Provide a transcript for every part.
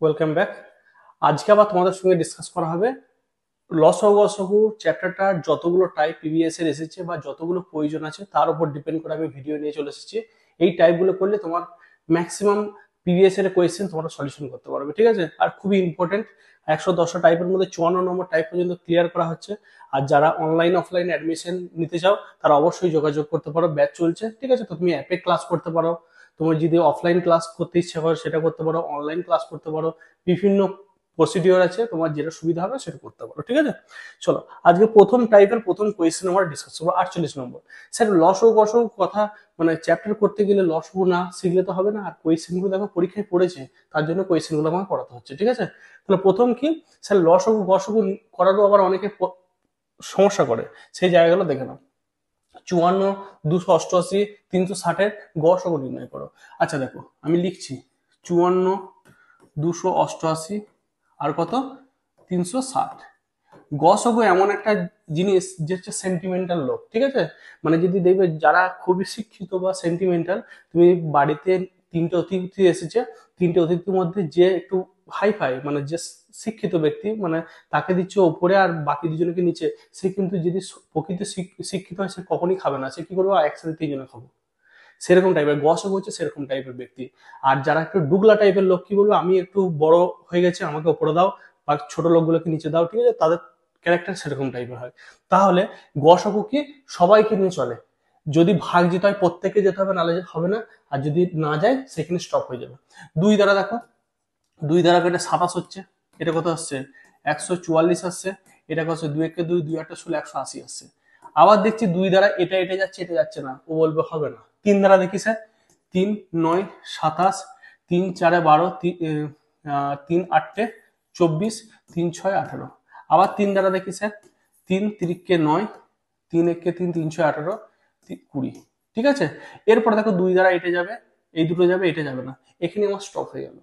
Welcome back. আজকে আবার তোমাদের সঙ্গে ডিসকাস করা হবে লসগু গসগু চ্যাপ্টারটার যতগুলো টাইপ পিভিএস এর এসেছে বা যতগুলো প্রয়োজন আছে তার উপর ডিপেন্ড করে আমি ভিডিও নিয়ে চলে এসেছি। এই টাইপগুলো করলে তোমার ম্যাক্সিমাম পিভিএস এর কোয়েশ্চেন তোমরা সলিউশন করতে পারবে, ঠিক আছে? আর খুবই ইম্পর্টেন্ট, 110টা টাইপের মধ্যে 54 নম্বর টাইপ পর্যন্ত ক্লিয়ার করা হচ্ছে। আর যারা অনলাইন অফলাইন অ্যাডমিশন নিতে চাও তারা অবশ্যই যোগাযোগ করতে পারো, ব্যাচ চলছে, ঠিক আছে? তো তুমি অ্যাপে ক্লাস করতে পারো, তোমার যদি অফলাইন ক্লাস করতে ইচ্ছা করে সেটা করতে পারো, অনলাইন ক্লাস করতে পারো, বিভিন্ন প্রসিডিওর আছে, তোমার যেটা সুবিধা হবে সেটা করতে পারো, ঠিক আছে? চলো আজকে প্রথম টাইপের প্রথম কোয়েশ্চেন আমরা ডিসকাস করবো 48 নম্বর। স্যার লসগু গসগু কথা মানে চ্যাপ্টার করতে গেলে লসগু না শিখলে তো হবে না, আর কোয়েশ্চেনগুলো দেখো পরীক্ষায় পড়েছে, তার জন্য কোয়েশ্চেনগুলো আমার করাতে হচ্ছে, ঠিক আছে? তাহলে প্রথম কি, স্যার লসগু গসগু করারও আবার অনেকে সমস্যা করে, সেই জায়গাগুলো দেখে নাও। 54, 288, 360-এর গসগু নির্ণয় করো। আচ্ছা দেখো আমি লিখছি 54, 288 আর কত 360। গসগু এমন একটা জিনিস যে হচ্ছে সেন্টিমেন্টাল লোক, ঠিক আছে? মানে যদি দেখবে যারা খুবই শিক্ষিত বা সেন্টিমেন্টাল, তুমি বাড়িতে 3টে অতিথি এসেছে, 3টে অতিথির মধ্যে যে একটু হাই ফাই মানে যে শিক্ষিত ব্যক্তি, মানে তাকে দিচ্ছে ওপরে আর বাকি দুজনকে নিচে, সে কিন্তু যদি প্রকৃত শিক্ষিত হয় সে কখনই খাবে না, সে কি করবো একসাথে 3জনে খাবো, সেরকম টাইপের গসগু হচ্ছে সেরকম টাইপের ব্যক্তি। আর যারা একটু ডুগলা টাইপের লোক কি বলবো, আমি একটু বড় হয়ে গেছে আমাকে ওপরে দাও বা ছোট লোকগুলোকে নিচে দাও, ঠিক আছে? তাদের ক্যারেক্টার সেরকম টাইপের হয়। তাহলে গসগু কি সবাইকে নিয়ে চলে, যদি ভাগ যেতে হয় প্রত্যেকে যেতে হবে, নাহলে হবে না। আর যদি না যায় সেখানে স্টপ হয়ে যাবে। দুই দ্বারা দেখো, দুই দ্বারা কেটে 27 হচ্ছে, এটা কত আসছে 144 আসছে, এটা কত 2 একে 2, 2 8 16 180 আসছে। আবার দেখছি দুই দ্বারা এটা এটা যাচ্ছে, এটা যাচ্ছে না, ও বলবে হবে না। তিন দ্বারা দেখি স্যার, 3 9 27, 3 4 12, 3 8 24, 3 6 18। আবার তিন দ্বারা দেখি স্যার, 3 3 9, 3 1 3 3 6 18, 20, ঠিক আছে? এরপর দেখো দুই দ্বারা এটা যাবে, এই দুটো যাবে, এটা যাবে না, এখানে আমার স্টপ হয়ে গেল।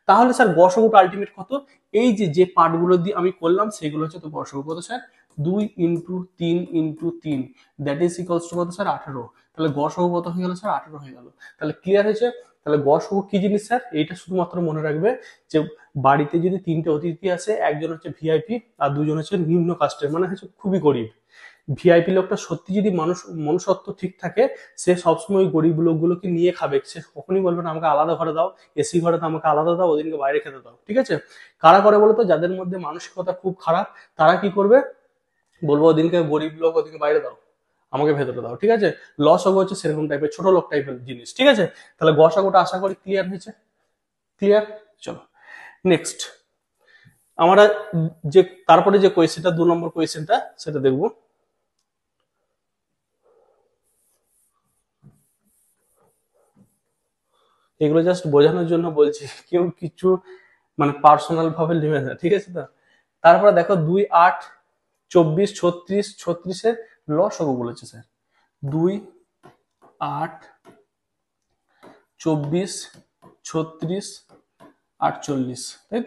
তাহলে স্যার গসগুটা আলটিমেট কত? এই যে যে পার্টগুলো দিয়ে আমি করলাম সেগুলো হচ্ছে তো গসগু কত sir, 2 into 3 into 3, that is equals to কত স্যার 18। তাহলে গসগু কত হয়ে গেল স্যার 18 হয়ে গেল। তাহলে ক্লিয়ার হয়েছে। তাহলে গসগু কি জিনিস স্যার, এইটা শুধুমাত্র মনে রাখবে যে বাড়িতে যদি 3টে অতিথি আসে, একজন হচ্ছে ভিআইপি আর দুজন হচ্ছে নিম্ন কাস্টের, মানে হচ্ছে খুবই গরিব। ভিআইপি লোকটা সত্যি যদি মানুষ মনুষ্যত্ব ঠিক থাকে, সে সবসময় গরিব লোকগুলোকে নিয়ে খাবে, সে কখনই বলবে না আমাকে আলাদা ঘরে দাও, এসি ঘরে তো আমাকে আলাদা দাও, ওদিনকে বাইরে খেতে দাও, ঠিক আছে? কারা করে বলতো, যাদের মধ্যে মানসিকতা খুব খারাপ, তারা কি করবে, বলবো ওদিনকে গরিব লোক ওদিনকে বাইরে দাও, আমাকে ভেতরে দাও, ঠিক আছে? লসগু হচ্ছে সেরকম টাইপের ছোট লোক টাইপের জিনিস, ঠিক আছে? তাহলে গসাগুটা আশা করি ক্লিয়ার হয়েছে। ক্লিয়ার। চলো নেক্সট আমরা যে তারপরে যে কোয়েশ্চেনটা 2 নম্বর কোয়েশ্চেনটা সেটা দেখবো। এগুলো জাস্ট বোঝানোর জন্য বলছি, কেউ কিছু মানে পার্সোনাল ভাবে নেবে না, ঠিক আছে? তো তারপরে দেখো 2 8 24 36, 36-এর লসগু বলেছে স্যার। 2 8 24 36 48, তাই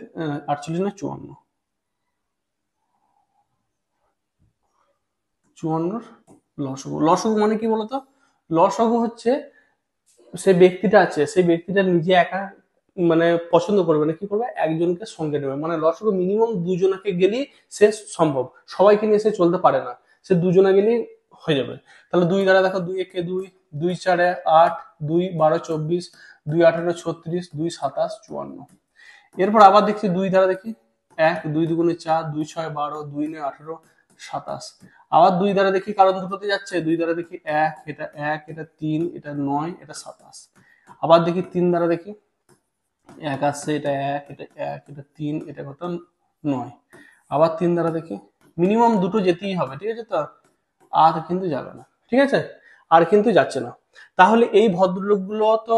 48 না 54, 54 লসগু। লসগু মানে কি বলতো, লসগু হচ্ছে সেই ব্যক্তিটা আছে, সেই ব্যক্তিটা নিজে একা মানে পছন্দ করবে না, কি করবে একজনকে সঙ্গে নেবে, মানে লসগু মিনিমাম দুজনকে গেলেই সে সম্ভব, সবাইকে নিয়ে সে চলতে পারে না, সে দুজনে গেলেই হয়ে যাবে। তাহলে দুই দ্বারা দেখো, 2 একে 2, 2 4 8, 2 12 24, 2 18 36, 2 27 54। এরপর আবার দেখছি দুই দ্বারা দেখি, 1 2 দুগুণে 4, 2 6 12, 2 9 18 27। আবার দুই দ্বারা দেখি, কারণ দুটোতে যাচ্ছে, দুই দ্বারা দেখি 1 এটা 1 এটা 3 এটা 9 এটা 27। আবার দেখি তিন দ্বারা দেখি, 1 আসছে, এটা 1 এটা 1 এটা 3 এটা কত 9। আবার তিন দ্বারা দেখি, মিনিমাম দুটো যেতেই হবে, ঠিক আছে? তো আর কিন্তু যাবে না, ঠিক আছে? আর কিন্তু যাচ্ছে না। তাহলে এই ভদ্রলোকগুলো তো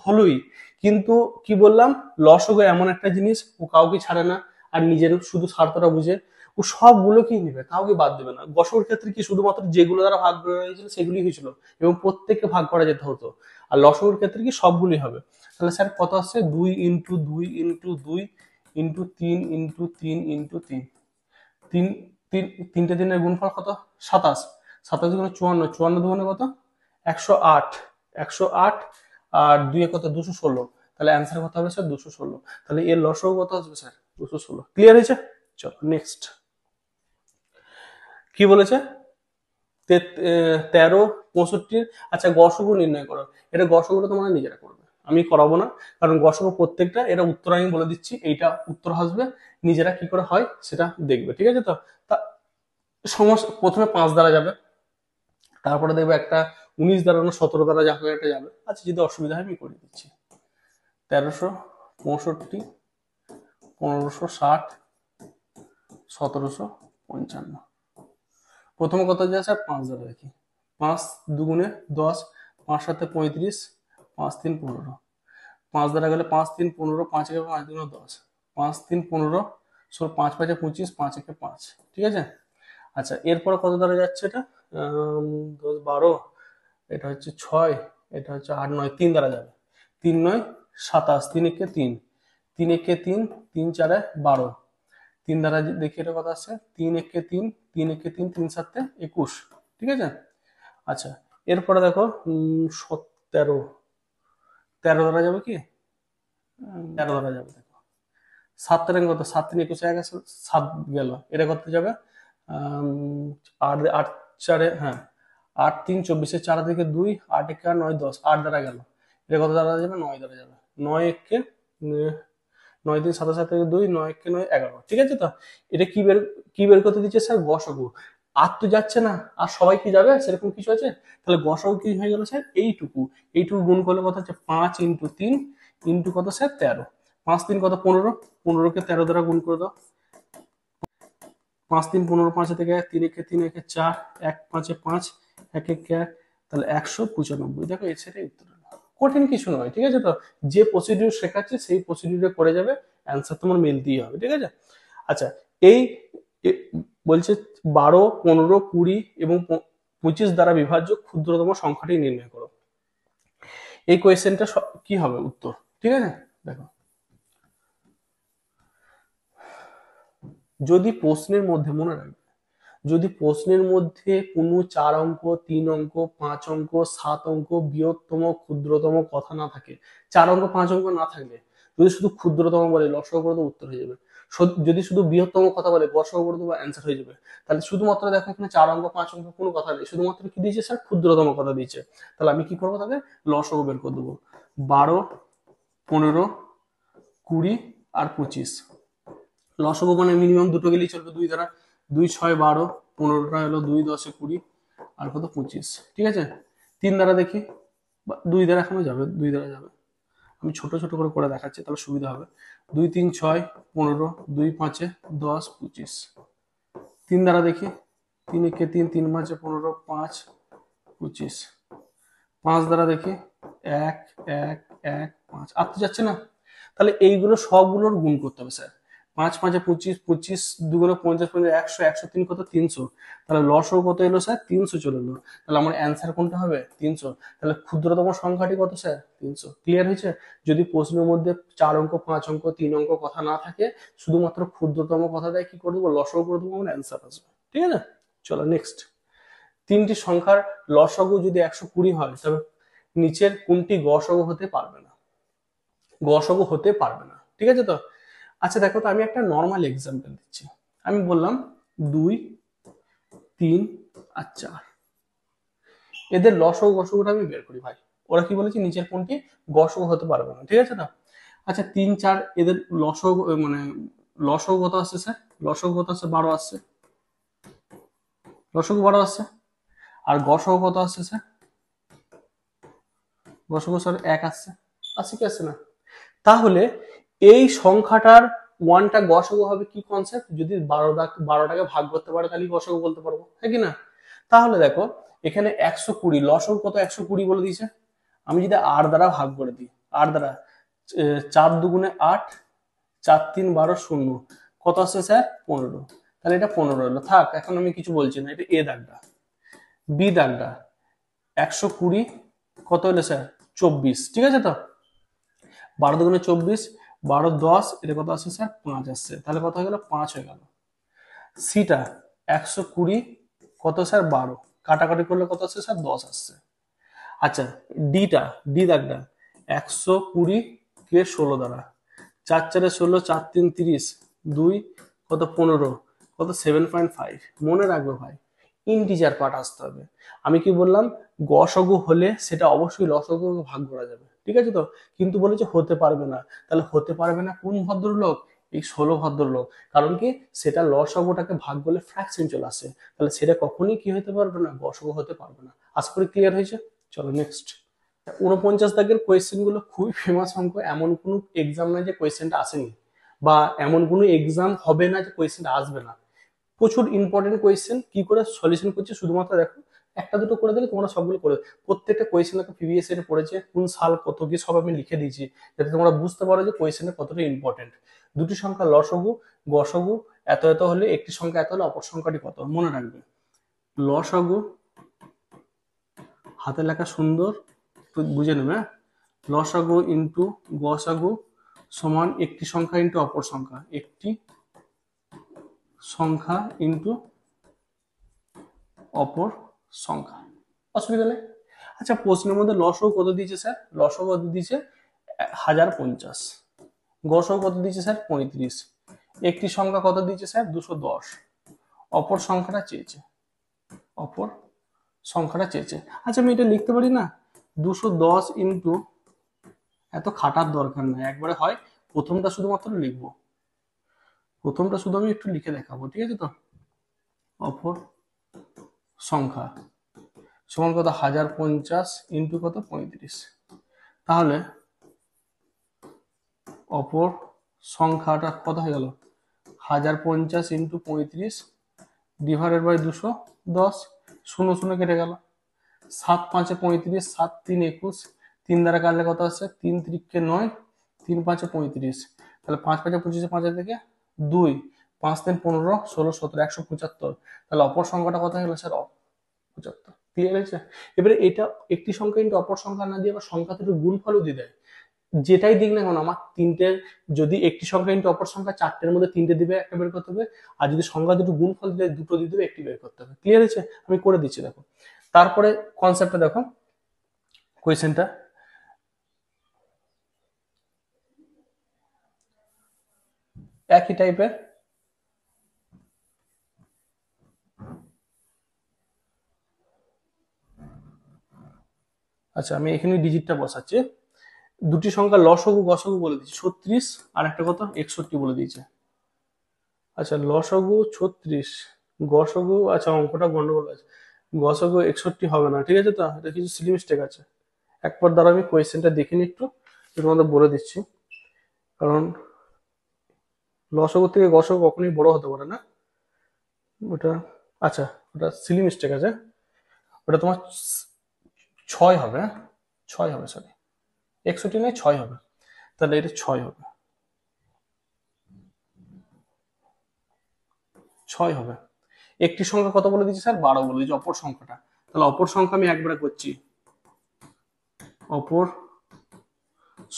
হলোই, কিন্তু কি বললাম, লসগু এমন একটা জিনিস, ও কাউকে ছাড়ে না, আর নিজের শুধু স্বার্থটা বুঝে, ও সবগুলোকেই নেবে, কাউকে বাদ দেবে না। গসগুর ক্ষেত্রে কি শুধুমাত্র যেগুলো দ্বারা ভাগ করা হয়েছিল সেগুলি হয়েছিল, এবং প্রত্যেককে ভাগ করা যেতে হতো। আর লসগুর ক্ষেত্রে কি সবগুলি হবে। তাহলে স্যার কত আসছে, 2 into 2 into 2 into 3 into 3 into 3, তিন তিন তিনটে দিনের গুণফল কত 27। 27 গুণে 54, 54 দুগুণে কত 108, 108 আর 2 কত 216। তাহলে অ্যান্সার কত হবে স্যার 216। তাহলে এর লসও কত আসবে স্যার 216। ক্লিয়ার হয়েছে? চলো নেক্সট কি বলেছে 13 65। আচ্ছা গসগু নির্ণয় করো। এটা গসগুলো তোমরা নিজেরা করবে, আমি করাবো না, কারণ গসগু প্রত্যেকটা এটা উত্তর আমি বলে দিচ্ছি, এইটা উত্তর আসবে, নিজেরা কি করে হয় সেটা দেখবে, ঠিক আছে? তো তা সমস্যা প্রথমে 5 দ্বারা যাবে, তারপরে দেখবে একটা 19 দ্বারা না 17 দ্বারা যা হোক একটা যাবে। আচ্ছা যদি অসুবিধা হয় আমি করে দিচ্ছি। 1365, 1560, 1755। প্রথমে কত যাচ্ছে 5 দ্বারা দেখি। 5 দুগুণে 10, 5 সাথে 35, 5 3 15। 5 দ্বারা গেলে 5 3 15, 5 একে 5 দুগুণে 10, 5 3 15, 5 5 25, 5 একে 5, ঠিক আছে? আচ্ছা এরপর কত দ্বারা যাচ্ছে এটা 10 12, এটা হচ্ছে 6, এটা হচ্ছে 8 9, 3 দ্বারা যাবে। 3 9 27, 3 একে 3, 3 একে 3, 3 4 12। 3 দ্বারা দেখি এটা কত আসছে 3 একে 3, 3 একে 3, 3 7 21, ঠিক আছে? আচ্ছা এরপরে দেখো 13, 13 দ্বারা যাবে কি 13 দ্বারা যাবে। দেখো 7 তারিখ কত 7 3 21 1 7 গেল, এটা করতে যাবে 8 8 4 হ্যাঁ 8 3 24, 4 থেকে 2, 8 1 9 10, 8 দ্বারা গেল, এটা কত দ্বারা যাবে 9 দ্বারা যাবে। 9 1 9 3 7 7 থেকে 2, 9 1 9 11, ঠিক আছে? তো এটা কি বের করতে দিচ্ছে স্যার গসগু। আর তো যাচ্ছে না, আর সবাই কি যাবে সেরকম কিছু আছে? তাহলে গসগু কি হয়ে গেল স্যার এইটুকু, এইটুকু গুণ করলে কত হচ্ছে 5 ইন্টু 3 ইন্টু কত স্যার 13, 5 3 কত 15, 15 কে 13 দ্বারা গুণ করে দাও। 5 3 15, 5 থেকে 3 একে 3 একে 4, 1 5 5, 1 1 1, তাহলে 195। দেখো এর সেটাই উত্তর হলো। কঠিন কিছু নয়, ঠিক আছে? তো যে প্রসিডিউর শেখাচ্ছে সেই প্রসিডিউরে করে যাবে, অ্যান্সার তোমার মিলতেই হবে, ঠিক আছে? আচ্ছা এই বলছে 12 15 20 এবং 25 দ্বারা বিভাজ্য ক্ষুদ্রতম সংখ্যাটি নির্ণয় করো। এই কোয়েশ্চেনটা কি হবে উত্তর, ঠিক আছে? দেখো যদি প্রশ্নের মধ্যে মনে রাখবে, যদি প্রশ্নের মধ্যে কোনো 4 অঙ্ক 3 অঙ্ক 5 অঙ্ক 7 অঙ্ক বৃহত্তম ক্ষুদ্রতম কথা না থাকে, 4 অঙ্ক 5 অঙ্ক না থাকলে যদি শুধু ক্ষুদ্রতম বলে লসাগু করে উত্তর হয়ে যাবে। যদি শুধু বৃহত্তম কথা বলে গসাগু করে দেবো অ্যান্সার হয়ে যাবে। তাহলে শুধুমাত্র দেখো এখানে 4 অঙ্ক 5 অঙ্ক কোনো কথা নেই, শুধুমাত্র কি দিয়েছে স্যার ক্ষুদ্রতম কথা দিয়েছে। তাহলে আমি কি করবো তাদের লসাগু বের করে দেবো। 12 15 20 আর 25। লসাগু মানে মিনিমাম দুটো গেলেই চলবে 2 দ্বারা, 2 6 12, 15টা হলো 2 10 20 আর কত 25, ঠিক আছে? 3 দ্বারা দেখি, 2 দ্বারা এখনো যাবে, 2 দ্বারা যাবে। আমি ছোট ছোট করে করে দেখাচ্ছি তাহলে সুবিধা হবে। 2 3 6 15, 2 5 10 25। 3 দ্বারা দেখি, 3 একে 3, 3 5 15, 5 25। 5 দ্বারা দেখি 1 1 1 5, আর তো যাচ্ছে না। তাহলে এইগুলো সবগুলোর গুণ করতে হবে স্যার। 5 5 25, 25 দুগুণে 50 50, 100 103 কত 300। তাহলে লসও কত এলো স্যার 300 চলে এলো। তাহলে আমার অ্যান্সার কোনটা হবে 300। তাহলে ক্ষুদ্রতম সংখ্যাটি কত স্যার 300। ক্লিয়ার হয়েছে? যদি প্রশ্নের মধ্যে 4 অঙ্ক 5 অঙ্ক 3 অঙ্ক কথা না থাকে, শুধুমাত্র ক্ষুদ্রতম কথা দেয়, কি করে দেবো লসও করে দেবো, আমার অ্যান্সার আসবে, ঠিক আছে? চলো নেক্সট। তিনটি সংখ্যার লসাগু যদি 120 হয় তবে নিচের কোনটি গসাগু হতে পারবে না? গসাগু হতে পারবে না, ঠিক আছে? তো আচ্ছা দেখো তো আমি একটা নর্মাল এক্সাম্পল দিচ্ছি। আমি বললাম 2 3 আর 4, এদের লসাগু গসাগুটা আমি বের করি ভাই। ওরা কি বলেছে নিচের কোনটি গসাগু হতে পারবে না, ঠিক আছে? না আচ্ছা 3 4 এদের লসাগু মানে লসাগু কত আসছে স্যার? লসাগু কত আসছে 12 আসছে, লসাগু 12 আসছে। আর গসাগু কত আসছে স্যার? গসাগু স্যার 1 আসছে, আসছে কি আসছে না? তাহলে এই সংখ্যাটার ওয়ানটা গসাগু হবে কি কনসেপ্ট? যদি 12টাকে ভাগ করতে পারে তাহলে গসাগু বলতে পারবো, হ্যাঁ কি না? তাহলে দেখো এখানে 120, লসাগু কত 120 বলে দিয়েছে। আমি যদি 8 দ্বারা ভাগ করে দিই, 8 দ্বারা 4 দুগুণে 8, 4 3 12 0, কত আসছে স্যার 15। তাহলে এটা 15 হলো, থাক এখন আমি কিছু বলছি না। এটা এ দাগটা। বি দাগটা 120 কত হলো স্যার 24, ঠিক আছে? তো 12 দুগুণে 24, 12 10, এটা কত আসছে স্যার 5 আসছে। তাহলে কত হয়ে গেল 5 হয়ে গেল। সিটা 120 কত স্যার 12, কাটাকাটি করলে কত আসছে স্যার 10 আসছে। আচ্ছা ডি দাগটা 120 কে 16 দ্বারা, 4 4 16, 4 3 30, 2 কত 15, কত 7.5। মনে রাখবে ভাই, ইন্টিজার পার্ট আসতে হবে। আমি কি বললাম, গসগু হলে সেটা অবশ্যই লসগুকে ভাগ করা যাবে, ঠিক আছে তো। কিন্তু বলেছে হতে পারবে না, তাহলে হতে পারবে না কোন ভদ্রলোক, এই 16 ভদ্রলোক। কারণ কি, সেটা লসগুটাকে ভাগ করলে ফ্র্যাকশন চলে আসে, তাহলে সেটা কখনই কি হতে পারবে না, গসগু হতে পারবে না। আশা করি ক্লিয়ার হয়েছে। চলো নেক্সট। 49 দাগের কোয়েশ্চেন গুলো খুবই ফেমাস অঙ্ক, এমন কোনো এক্সাম নাই যে কোয়েশ্চেনটা আসেনি, বা এমন কোনো এক্সাম হবে না যে কোয়েশ্চেনটা আসবে না। প্রচুর ইম্পর্টেন্ট কোয়েশ্চেন, কি করে সলিউশন করছে শুধুমাত্র দেখো, একটা দুটো করে দিলে তোমরা সবগুলো করে। প্রত্যেকটা কোয়েশ্চেন দেখো প্রিভিয়াস ইয়ারে পড়েছে, কোন সাল কত কি সব আমি লিখে দিয়েছি, যাতে তোমরা বুঝতে পারো যে কোয়েশ্চেনটা কতটা ইম্পর্টেন্ট। দুটি সংখ্যা লসগু গসগু এত এত হলে একটি সংখ্যা এত হলে অপর সংখ্যাটি কত, মনে রাখবে। লসগু হাতে লেখা সুন্দর, বুঝে নেবে। লসাগু ইন্টু গসাগু সমান একটি সংখ্যা ইন্টু অপর সংখ্যা, একটি সংখ্যা ইন্টু অপর সংখ্যা। অসুবিধা নেই। আচ্ছা, প্রশ্নের মধ্যে লসাগু কত দিয়েছে স্যার? লসাগু কত দিয়েছে? 1050। গসাগু কত দিয়েছে স্যার? 35। একটি সংখ্যা কত দিয়েছে স্যার? 210। অপর সংখ্যাটা চেয়েছে, অপর সংখ্যাটা চেয়েছে। আচ্ছা, আমি এটা লিখতে পারি না, 210 ইন্টু, এত খাটার দরকার নাই, একবারে হয় প্রথমটা শুধুমাত্র লিখবো, প্রথমটা শুধু আমি একটু লিখে দেখাবো, ঠিক আছে তো। অপর সংখ্যা সমান কত? 1050 ইন্টু কত? 35। তাহলে অপর সংখ্যাটা কত হয়ে গেল? 1050 ইন্টু 35 ডিভাইডেড বাই 210, 0 0 কেটে গেল। 7 5 35, 7 3 21, 3 দ্বারা কাটলে কত আসছে? 3 3 9, 3 5 35। তাহলে 5 5 25, 5 থেকে 2, 5 3 15, 16 17, 175। তাহলে অপর সংখ্যাটা কত হলো স্যার? 75। ক্লিয়ার হয়েছে? এবারে এটা একটি সংখ্যা ইন্টু অপর সংখ্যা না দিয়ে আবার সংখ্যা থেকে গুণফলও দিয়ে দেয়। যেটাই দিক না কেন, আমার তিনটে, যদি একটি সংখ্যা ইন্টু অপর সংখ্যা, 4টের মধ্যে 3টে দিবে, একটা বের করতে হবে। আর যদি সংখ্যা দুটো গুণফল দিলে 2টো দিয়ে দেবে, একটি বের করতে হবে। ক্লিয়ার হয়েছে? আমি করে দিচ্ছি দেখো। তারপরে কনসেপ্টটা দেখো, কোয়েশ্চেনটা একই টাইপের। আচ্ছা, আমি এখানে ডিজিটটা বসাচ্ছি। দুটি সংখ্যা লসগু গসগু বলে দিচ্ছি, 36 আর একটা কত 61 বলে দিয়েছে। আচ্ছা, লসগু 36, গসগু, আচ্ছা অঙ্কটা গন্ডগোল আছে, গসগু 61 হবে না, ঠিক আছে তো, এটা কিছু সিলি মিস্টেক আছে। একবার দ্বারা আমি কোয়েশ্চেনটা দেখে নি, একটু তোমাদের বলে দিচ্ছি। কারণ লসগু থেকে গসগু কখনোই বড় হতে পারে না, ওটা, আচ্ছা ওটা সিলি মিস্টেক আছে, ওটা তোমার 6 হবে, 6 হবে, সরি 61 নয়, 6 হবে। তাহলে এটা 6 হবে, 6 হবে। একটি সংখ্যা কত বলে দিচ্ছি স্যার? 12 বলে দিচ্ছি, অপর সংখ্যাটা। তাহলে অপর সংখ্যা আমি একবারে করছি, অপর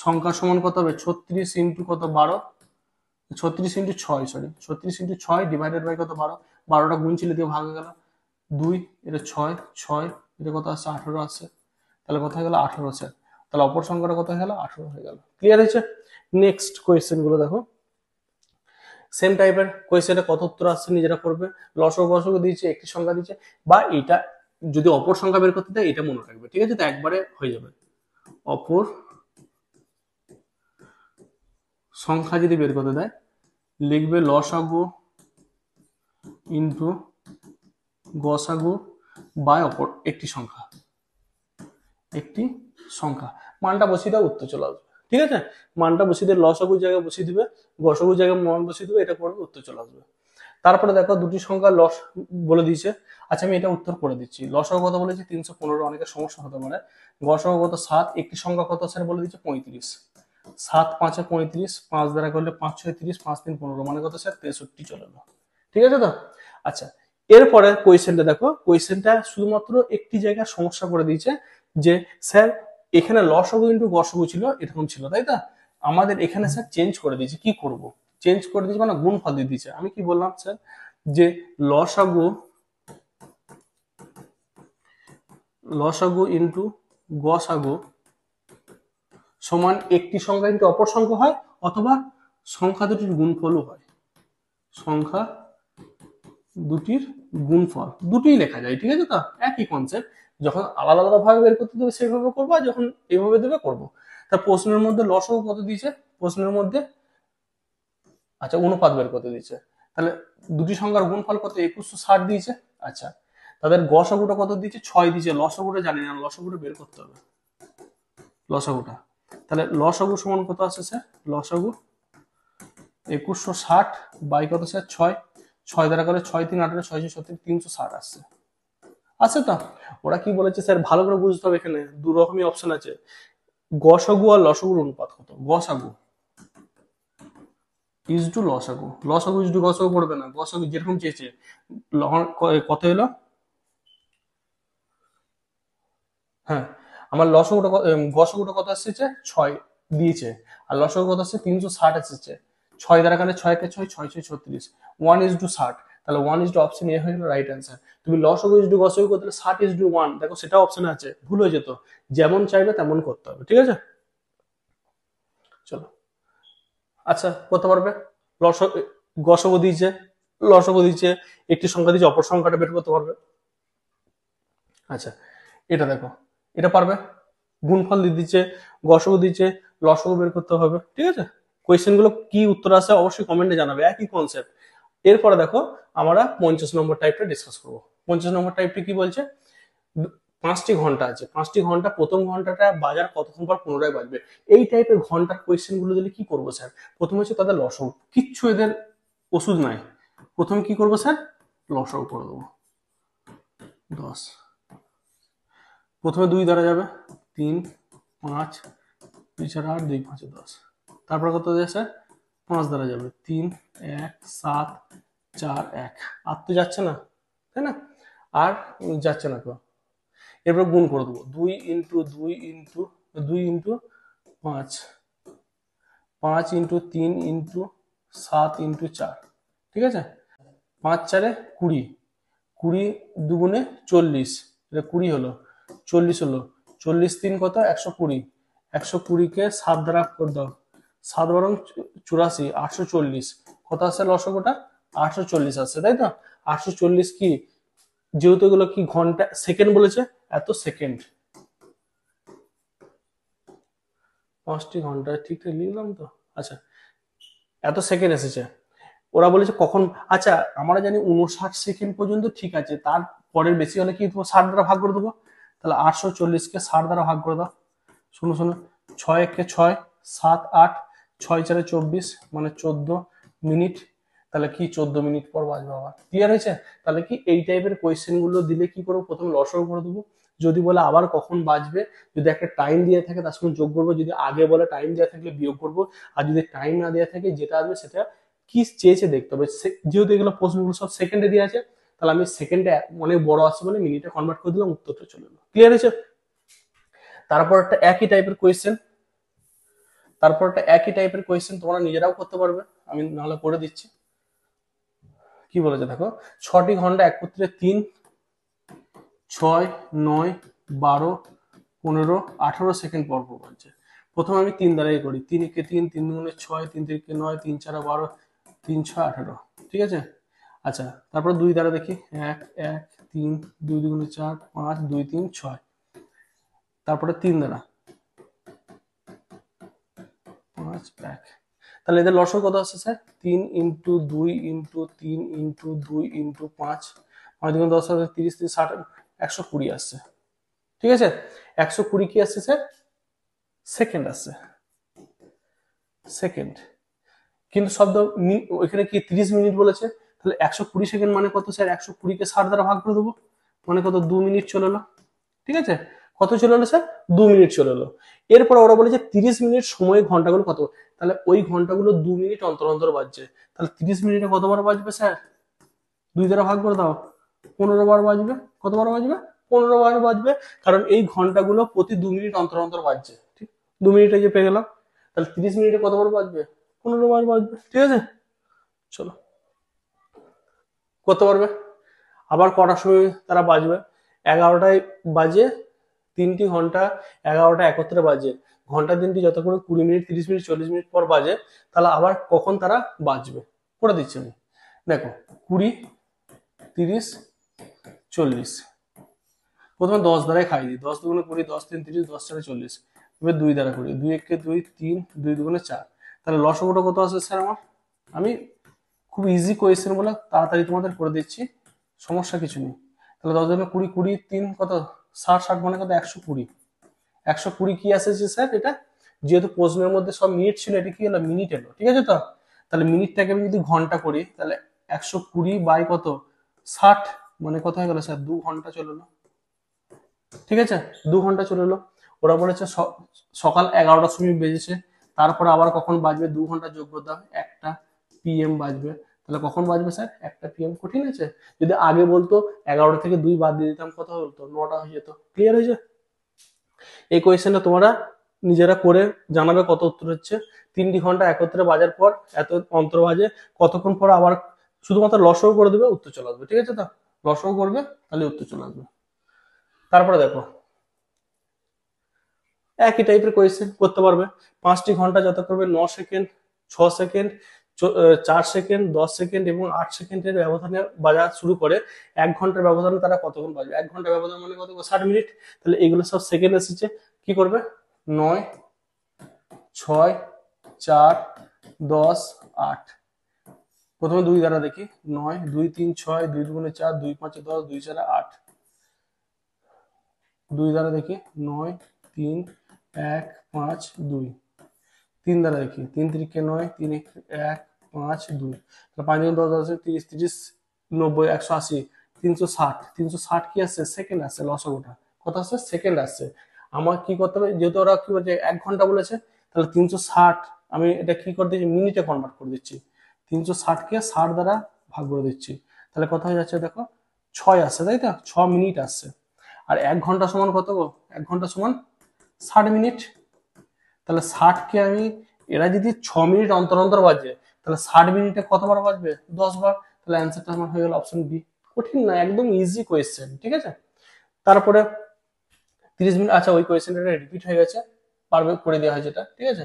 সংখ্যা সমান কত হবে? 36 ইন্টু কত? 12, 36 into 6, sorry 36 into 6 divided by কত? 12। 12টা গুণ ছিল দিয়ে ভাগ হয়ে গেল 2, এটা 6 6, এটা কত আসছে? 18 আসছে। তাহলে কত হয়ে গেল? 18 স্যার। তাহলে অপর সংখ্যাটা কত হয়ে গেল? 18 হয়ে গেল। ক্লিয়ার হয়েছে? নেক্সট কোয়েশ্চেন গুলো দেখো, সেম টাইপের কোয়েশ্চেনে কত উত্তর আসছে নিজেরা করবে। লসগু গসগু দিয়েছে, একটি সংখ্যা দিয়েছে, বা এটা যদি অপর সংখ্যা বের করতে দেয়, এটা মনে রাখবে, ঠিক আছে তো, একবারে হয়ে যাবে। অপর সংখ্যা যদি বের করতে দেয়, লিখবে লসাগু ইন্টু গসাগু বাই অপর একটি সংখ্যা, একটি সংখ্যা, মানটা বসিয়ে দাও, উত্তর চলে আসবে, ঠিক আছে। মানটা বসিয়ে দিয়ে লসাগুর জায়গায় বসিয়ে দিবে, গসাগুর জায়গায় মান বসিয়ে দিবে, এটা করবে, উত্তর চলে আসবে। তারপরে দেখো দুটি সংখ্যা লস বলে দিয়েছে। আচ্ছা, আমি এটা উত্তর করে দিচ্ছি। লসাগু কত বলেছে? 315, অনেকের সমস্যা হতে পারে। গসাগু কত? 7, একটি সংখ্যা কত স্যার বলে দিচ্ছে? 35। 7 5 35, 5 দ্বারা করলে 5 6 30, 5 3 15, মানে কত স্যার? 63 চলে এলো, ঠিক আছে তো। আচ্ছা, এরপরে কোয়েশ্চেনটা দেখো, কোয়েশ্চেনটা শুধুমাত্র একটি জায়গায় সমস্যা করে দিয়েছে, যে স্যার এখানে লসাগু ইন্টু গসাগু ছিল, এরকম ছিল, তাই তো, আমাদের এখানে স্যার চেঞ্জ করে দিয়েছে, কি করব? চেঞ্জ করে দিয়েছে মানে গুণফল দিয়ে দিয়েছে। আমি কি বললাম স্যার, যে লসাগু লসাগু ইন্টু গসাগু সমান একটি সংখ্যা ইন্টু অপর সংখ্যা হয়, অথবা সংখ্যা দুটির গুণফলও হয়। সংখ্যা দুটির গুণফল, দুটোই লেখা যায়, ঠিক আছে? তো একই কনসেপ্ট, যখন আলাদা আলাদা ভাবে বের করতে দেবে সেইভাবে করবো, আর যখন এইভাবে দেবে করবো। তা প্রশ্নের মধ্যে লসাগু কত দিয়েছে? প্রশ্নের মধ্যে আচ্ছা অনুপাত বের করতে দিয়েছে, তাহলে দুটি সংখ্যার গুণফল কত? 2160 দিয়েছে। আচ্ছা, তাদের গসাগুটা কত দিয়েছে? 6 দিয়েছে। লসাগুটা জানি না, লসাগুটা বের করতে হবে, লসাগুটা। তাহলে লসাগু সমান কত আছে স্যার? লসাগু 2160 বাই কত স্যার? 6। 6 দ্বারা করে 6 3 18 6 6 360 আসছে। আছে তো? ওরা কি বলেছে স্যার, ভালো করে বুঝতে হবে, এখানে দু রকমই অপশন আছে, গসাগু আর লসাগুর অনুপাত কত। গসাগু ইজ টু লসাগু, লসাগু ইজ টু গসাগু পড়বে না, গসাগু যেরকম চেয়েছে। কত এলো? হ্যাঁ, আমার লসাগুটা গসাগুটা কত আসছে? 6 দিয়েছে, আর লসাগু কত আসছে? 360 এসেছে। 6 দ্বারা কারণে 6 কে 6 6 6 36, 1:60। তাহলে 1 অপশন এ হয়ে গেল রাইট অ্যান্সার। তুমি লসাগু ইজ টু গসাগু করতে 60:1, দেখো সেটা অপশনে আছে, ভুল হয়ে যেত। যেমন চাইবে তেমন করতে হবে, ঠিক আছে? চলো, আচ্ছা করতে পারবে। লসাগু, গসাগু দিয়েছে, লসাগু দিয়েছে, একটি সংখ্যা দিয়েছে, অপর সংখ্যাটা বের করতে পারবে। আচ্ছা, এটা দেখো, এটা পারবে। গুণফল দিয়ে দিচ্ছে, গসাগু দিচ্ছে, লসাগু বের করতে হবে, ঠিক আছে? কোয়েশ্চেন গুলো কি উত্তর আসে অবশ্যই কমেন্টে জানাবে, একই কনসেপ্ট। এরপরে দেখো আমরা 50 নম্বর টাইপটা ডিসকাস করবো। 50 নম্বর টাইপটি কি বলছে? 5টি ঘন্টা আছে, 5টি ঘন্টা, প্রথম ঘন্টাটা বাজার কতক্ষণ পর পুনরায় বাজবে। এই টাইপের ঘন্টার কোয়েশ্চেন গুলো দিলে কি করবো স্যার? প্রথমে হচ্ছে তাদের লসাগু, কিচ্ছু এদের ওষুধ নাই। প্রথমে কি করবো স্যার? লসাগু করে দেবো। 10, প্রথমে 2 দ্বারা যাবে, 3 5 2 4 8 2 5 10। তারপর কত যায় স্যার? 5 দ্বারা যাবে, 3 1 7 4 1। আর তো যাচ্ছে না, তাই না? আর যাচ্ছে না তো। এরপর গুণ করে দেবো, 2 into 2 into 2 into 5, 5 into 3 into 7 into 4, ঠিক আছে? 5 4 20, 20 দুগুণে 40, এটা 20 হলো, 40 হলো, 40 3 কত? 120, 120 কে 7 দ্বারা করে দাও, 7 বারং 84, 840। কত আসছে লসাগুটা? 840 আসছে, তাই তো? 840 কি, যেহেতু এগুলো কি ঘন্টা সেকেন্ড বলেছে, এত সেকেন্ড, 5টি ঘন্টা ঠিকঠাক লিখলাম তো? আচ্ছা, এত সেকেন্ড এসেছে। ওরা বলেছে কখন, আচ্ছা আমরা জানি 59 সেকেন্ড পর্যন্ত ঠিক আছে, তার পরের বেশি হলে কি 60 দ্বারা ভাগ করে দেবো। তাহলে 840 কে 60 দ্বারা ভাগ করে দাও। শুনো শুনো, 6 1 কে 6, 7 8, 6 4 24, মানে 14 মিনিট। তাহলে কি 14 মিনিট পর বাজবে আবার। ক্লিয়ার হয়েছে? তাহলে কি এই টাইপের কোয়েশ্চেন গুলো দিলে কি করবো? প্রথমে লসাগু করে দেবো, যদি বলে আবার কখন বাজবে, যদি একটা টাইম দিয়ে থাকে তার সঙ্গে যোগ করবো, যদি আগে বলে টাইম দেওয়া থাকলে বিয়োগ করবো, আর যদি টাইম না দেওয়া থাকে যেটা আসবে সেটা কি চেয়েছে দেখতে হবে। যেহেতু এগুলো প্রশ্নগুলো সব সেকেন্ডে দিয়ে আছে, তাহলে আমি সেকেন্ডে অনেক বড় আসছে বলে মিনিটে কনভার্ট করে দিলাম, উত্তরটা চলে এলো। ক্লিয়ার হয়েছে? তারপর একটা একই টাইপের কোয়েশ্চেন, তারপর একটা একই টাইপের কোয়েশ্চেন তোমরা নিজেরাও করতে পারবে, আমি নাহলে করে দিচ্ছি। কি বলেছে দেখো, 6টি ঘন্টা একত্রে 3 6 9 12 15 18 সেকেন্ড পর পর বাজছে। প্রথমে আমি 3 দ্বারাই করি, 3 একে 3, 3 দুগুণে 6, 3 তিরিকে 9, 3 4 12, 3 6 18, ঠিক আছে? আচ্ছা, তারপর 2 দ্বারা দেখি, 1 1 3, 2 দুগুণে 4 5 2 3 6। তারপরে 3 দ্বারা 5 1। তাহলে এদের লসাগু কত আসছে sir? 3 into 2 into 3 into 2 into 5, 5 দুগুণ 10 30 30 60 120 আসছে, ঠিক আছে? 120 কি আসছে স্যার? সেকেন্ড আসছে, সেকেন্ড। কিন্তু শব্দ ওইখানে কি 30 মিনিট বলেছে, তাহলে 120 সেকেন্ড মানে কত স্যার? 120 কে 60 দ্বারা ভাগ করে দেবো, মানে কত? 2 মিনিট চলে এলো, ঠিক আছে? কত চলে এলো স্যার? 2 মিনিট চলে এলো। এরপর ওরা বলেছে 30 মিনিট সময় ঘন্টাগুলো কত, তাহলে ওই ঘন্টাগুলো 2 মিনিট অন্তর অন্তর বাজছে, তাহলে 30 মিনিটে কতবার বাজবে স্যার? 2 দ্বারা ভাগ করে দাও, 15 বার বাজবে। কতবার বাজবে? 15 বার বাজবে, কারণ এই ঘন্টাগুলো প্রতি 2 মিনিট অন্তর অন্তর বাজছে, ঠিক? 2 মিনিটে যে পেয়ে গেলাম, তাহলে 30 মিনিটে কতবার বাজবে? 15 বার বাজবে, ঠিক আছে? চলো করতে পারবে। আবার কটার সময় তারা বাজবে? 11টায় বাজে, 3টি ঘন্টা 11টা একত্রে বাজে, ঘন্টা দিনটি যত করে 20 মিনিট 30 মিনিট 40 মিনিট পর বাজে, তাহলে আবার কখন তারা বাজবে করে দিচ্ছি আমি। দেখো 20, 30, 40, প্রথমে 10 দ্বারাই খাই দিই, 10 দুগুণে 20, 10 3 30, 10 4 40, এবার 2 দ্বারা করি, 2 1 2 3, 2 দুগুণে 4, তাহলে লসাগুটা কত আসবে স্যার আমার? আমি খুব ইজি কোয়েশ্চেন বলে তাড়াতাড়ি তোমাদের করে দিচ্ছি, সমস্যা কিছু নেই। তাহলে 10 দুগুণে 20, 20 3 কত 60, 60 মানে কত 120, 120 কি আসেছে স্যার? এটা যেহেতু প্রশ্নের মধ্যে সব মিনিট ছিল, এটা কি হলো মিনিট এলো, ঠিক আছে তো? তাহলে মিনিটটাকে আমি যদি ঘন্টা করি, তাহলে 120 বাই কত 60 মানে কত হয়ে গেল স্যার? 2 ঘন্টা চলে এলো, ঠিক আছে? 2 ঘন্টা চলে এলো। ওরা বলেছে সকাল 11টার সময় বেজেছে, তারপরে আবার কখন বাজবে 2 ঘন্টা যোগ করতে হবে, 1টা PM বাজবে। তাহলে কখন বাজবে স্যার? 1টা PM। কঠিন আছে? যদি আগে বলতো 11টা থেকে 2 বাদ দিয়ে দিতাম, কত হতো? 9টা হয়ে যেত। ক্লিয়ার হয়েছে? এই কোয়েশ্চেনটা তোমরা নিজেরা করে জানাবে কত উত্তর হচ্ছে। 3টি ঘন্টা একত্রে বাজার পর এত অন্তর বাজে, কতক্ষণ পর আবার শুধুমাত্র লসাগু করে দেবে, উত্তর চলে আসবে, ঠিক আছে তো? লসাগু করবে তাহলে উত্তর চলে আসবে। তারপরে দেখো একই টাইপের কোয়েশ্চেন করতে পারবে। 5টি ঘন্টা যত করবে 9 সেকেন্ড, 6 সেকেন্ড, 4 সেকেন্ড, 10 সেকেন্ড এবং 8 সেকেন্ডের ব্যবধানে বাজা শুরু করে 1 ঘন্টার ব্যবধানে তারা কতক্ষণ বাজবে? 1 ঘন্টার ব্যবধান মানে কত? 60 মিনিট। তাহলে এগুলো সব সেকেন্ড এসেছে, কি করবে? 9, 6, 4, 10, 8, প্রথমে 2 দ্বারা দেখি, 9, 2 3 6, 2 দুগুণে 4, 2 5 10, 2 4 8, 2 দ্বারা দেখি, 9 3 1 5 2, 3 দ্বারা দেখি, 3 3 9, 3 1 5 2, 5 10 10 30 30 90 180 360, 360 কি আসছে? সেকেন্ড আসছে, লসাগুটা কত আসছে? সেকেন্ড আসছে। আমার কি করতে হবে, যেহেতু ওরা কি বলছে 1 ঘন্টা বলেছে, তাহলে 360 আমি এটা কি করে দিচ্ছি, মিনিটে কনভার্ট করে দিচ্ছি। 360 কে 60 দ্বারা ভাগ করে দিচ্ছি, তাহলে কত হয়ে যাচ্ছে দেখো? 6 আসছে, তাই তো? 6 মিনিট আসছে। আর 1 ঘন্টা সমান কত গো? 1 ঘন্টা সমান 60 মিনিট। তাহলে 60 কে আমি, এরা যদি 6 মিনিট অন্তর অন্তর বাজে, তাহলে 60 মিনিটে কতবার বাজবে? 10 বার। তাহলে অ্যান্সারটা আমার হয়ে গেল অপশন বি। কঠিন না, একদম ইজি কোয়েশ্চেন, ঠিক আছে? তারপরে 30 মিনিট, আচ্ছা ওই কোয়েশ্চেনটা রিপিট হয়ে গেছে, পারবে করে দেওয়া হয়েছে এটা, ঠিক আছে?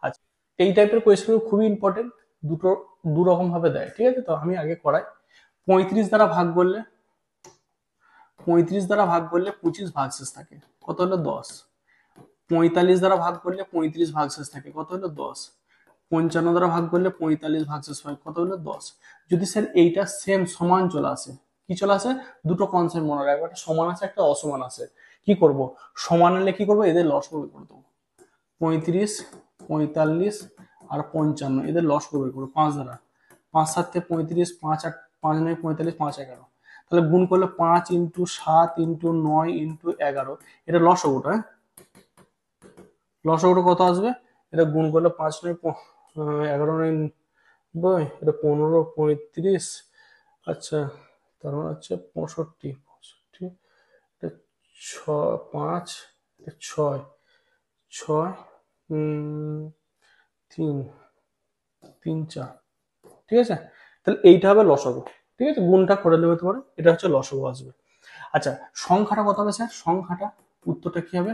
আচ্ছা এই টাইপের কোয়েশ্চেন খুবই ইম্পর্টেন্ট, দুটো দু রকম ভাবে দেয়, ঠিক আছে তো? আমি আগে করাই। 35 দ্বারা ভাগ করলে, 35 দ্বারা ভাগ করলে 25 ভাগশেষ থাকে, কত হলো? 10। 45 দ্বারা ভাগ করলে 35 ভাগশেষ থাকে, কত হলো? 10। 55 দ্বারা ভাগ করলে 45 ভাগশেষ হয়, কত হলো? 10। যদি স্যার এইটা সেম সমান চলে আসে, কি চলে আসে? দুটো কনসেপ্ট মনে রাখবে, একটা সমান আছে একটা অসমান আছে। কি করব? সমান হলে কি করবো? এদের লসাগু করে দেবো। 35, 45 আর 55 এদের লসাগু বের করবো 5 দ্বারা। 5 7 35, 5 8 5 9 45, 5 11, তাহলে গুণ করলে 5 ইন্টু 7 ইন্টু 9 ইন্টু 11, এটা লসাগুটা, হ্যাঁ? লসাগুটা কত আসবে? এটা গুণ করলে 5 9 11 9 90, এটা 15 35, আচ্ছা তার মানে হচ্ছে 65, 65, এটা 6 5, 6 6 3 3 4, ঠিক আছে? তাহলে এইটা হবে লসাগু, ঠিক আছে? গুণটা করে নেবে তোমার, এটা হচ্ছে লসাগু আসবে। আচ্ছা সংখ্যাটা কত হবে স্যার? সংখ্যাটা উত্তরটা কি হবে?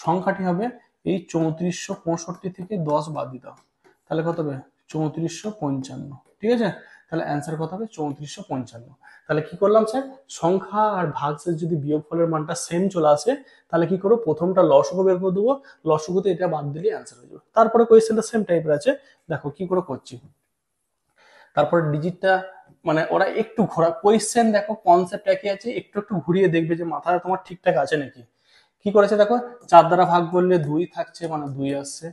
সংখ্যাটি হবে এই 3465 থেকে 10 বাদ দিতে হবে, তাহলে কত হবে? 3455, ঠিক আছে? তাহলে অ্যান্সার কত হবে? 3455। তাহলে কি করলাম স্যার? সংখ্যা আর ভাগশেষ যদি বিয়োগফলের মানটা সেম চলে আসে, তাহলে কি করবো? প্রথমটা লসাগু বের করে দেবো, লসাগুতে এটা বাদ দিলে অ্যান্সার হয়ে যাবে। তারপরে কোয়েশ্চেনটা সেম টাইপের আছে, দেখো কি করে করছি। তারপরে ডিজিটটা মানে ওরা একটু ঘোরা কোয়েশ্চেন, দেখো কনসেপ্ট একই আছে, একটু একটু ঘুরিয়ে দেখবে যে মাথাটা তোমার ঠিকঠাক আছে নাকি। কি করেছে দেখো, 4 দ্বারা ভাগ করলে 2 থাকছে মানে 2 আসছে,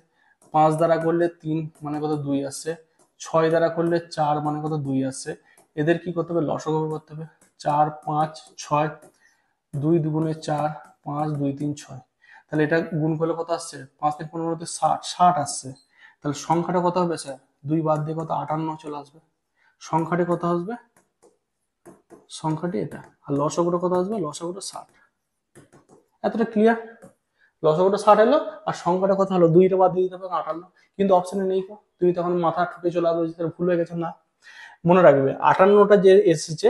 5 দ্বারা করলে 3 মানে কত? 2 আসছে, 6 দ্বারা করলে 4 মানে কত? 2 আসছে। এদের কি করতে হবে? লসাগু করতে হবে। 4 5 6, 2 দুগুণে 4, 5 2 3 6, তাহলে এটা গুণ করলে কত আসছে? 5 3 15 60, 60 আসছে। তাহলে সংখ্যাটা কত হবে স্যার? 2 বাদ দিয়ে কত? 58 চলে আসবে। সংখ্যাটি কত আসবে? সংখ্যাটি এটা। আর লসাগুটা কত আসবে? লসাগুটা 60। এতটা ক্লিয়ার? লসাগুটা 60 এলো, আর সংখ্যাটা কত হলো? 2টা বাদ দিয়ে দিতে হবে 58, কিন্তু অপশনে নেই। তুমি তখন মাথা ঠুকে চলে আসবে যে ভুল হয়ে গেছে। না, মনে রাখবে 58টা যে এসেছে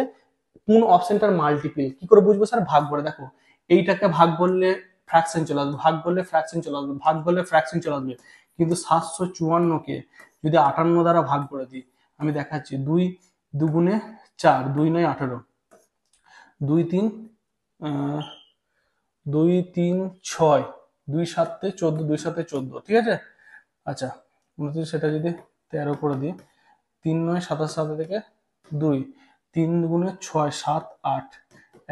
কোন অপশনটার মাল্টিপল, কি করে বুঝবো স্যার? ভাগ করে দেখো, এইটাকে ভাগ করলে ফ্র্যাকশন চলে আসবে, ভাগ করলে ফ্র্যাকশন চলে আসবে, ভাগ করলে ফ্র্যাকশন চলে আসবে। কিন্তু 754কে যদি 58 দ্বারা ভাগ করে দিই, আমি দেখাচ্ছি, 2 দুগুণে 4, 2 9 18, 2 3 2 3 6, 2 7 14, 2 7 14, ঠিক আছে। আচ্ছা, 29, সেটা যদি 13 করে দিই, 3 9 27, 7 থেকে 2, 3 গুণে 6 7 8,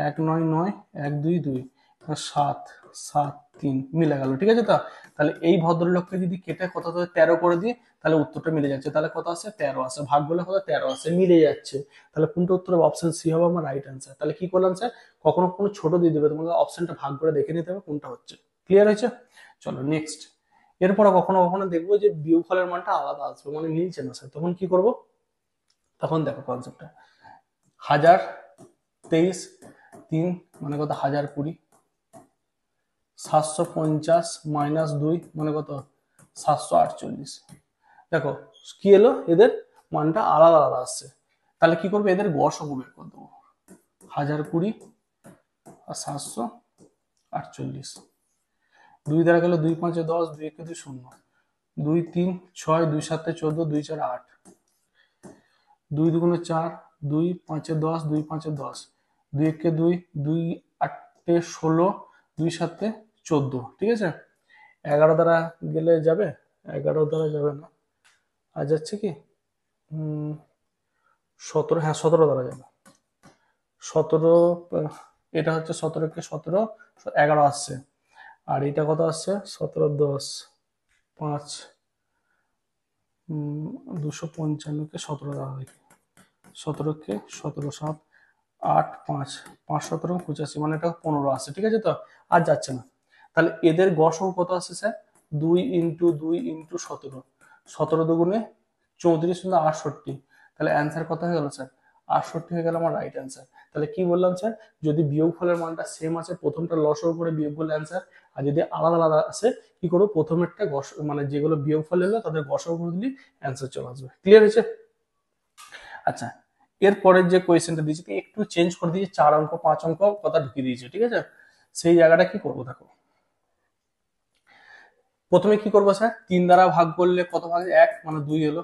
1 9 9, 1 2 2, 7 7 3 মিলে গেল, ঠিক আছে। তো তাহলে এই ভদ্রলোককে যদি কেটে কত 13 করে দিই, তাহলে উত্তরটা মিলে যাচ্ছে। তাহলে কত আছে? 13 আছে। ভাগ করলে কত? 13 আছে, মিলে যাচ্ছে। তাহলে কোনটা উত্তর হবে? অপশন সি হবে আমার রাইট অ্যান্সার। তাহলে কি করলাম স্যার, কখনো কোনো ছোট দিয়ে দেবে, তোমাকে অপশনটা ভাগ করে দেখে নিতে হবে কোনটা হচ্ছে। ক্লিয়ার হয়েছে? চলো নেক্সট। এরপরে কখনো কখনো দেখবো যে বিয়োগফলের মানটা আলাদা আসবে, মানে মিলছে না স্যার, তখন কি করব? তখন দেখো কনসেপ্টটা, 1023 3 মানে কত? 1020। 750 মাইনাস 2 মানে কত? 748। দেখো কি এলো, এদের মানটা আলাদা আলাদা আসছে। তাহলে কি করবে, এদের গড় বের করে দেবো। 1020 আর 748, 2 দ্বারা গেল 2 5 10, 2 1 2 0, 2 3 6, 2 7 14, 2 4 8, 2 2 4, 2 5 10, 2 5 10, 2 1 2, 2 8 16, 2 7 14, ঠিক আছে। 11 দ্বারা গেলে যাবে? 11 দ্বারা যাবে না, আর যাচ্ছে কি 17, হ্যাঁ 17 দ্বারা যাবে। 17, এটা হচ্ছে 17 কে 17, 11 আসছে। আর এটা কত আসছে? 17 10 5, 255 কে 17 দ্বারা দেখি, 17 কে 17 7 8 5 5 17 85, মানে এটা 15 আসছে, ঠিক আছে। তো আর যাচ্ছে না। তাহলে এদের গড় কত আসছে স্যার? 2 ইন্টু 2 ইন্টু 17, 17 দুগুণে 34 কিন্তু 68। তাহলে অ্যান্সার কত হয়ে গেল স্যার? 68 হয়ে গেল আমার রাইট অ্যান্সার। তাহলে কি বললাম স্যার, যদি বিয়োগফলের মানটা সেম আছে, প্রথমটা লসও করে বিয়োগ করলে অ্যান্সার, আর যদি আলাদা আলাদা আছে, কি করবো, প্রথমেরটা মানে যেগুলো বিয়োগফল এলো তাদের গসও করে দিলে অ্যান্সার চলে আসবে। ক্লিয়ার হয়েছে? আচ্ছা, এরপরের যে কোয়েশ্চেনটা দিয়েছি একটু চেঞ্জ করে দিয়েছি, 4 অঙ্ক 5 অঙ্ক কথা ঢুকিয়ে দিয়েছি, ঠিক আছে। সেই জায়গাটা কি করবো দেখো, প্রথমে কি করবো স্যার, 3 দ্বারা ভাগ করলে কত ভাগ? 1 মানে 2 এলো।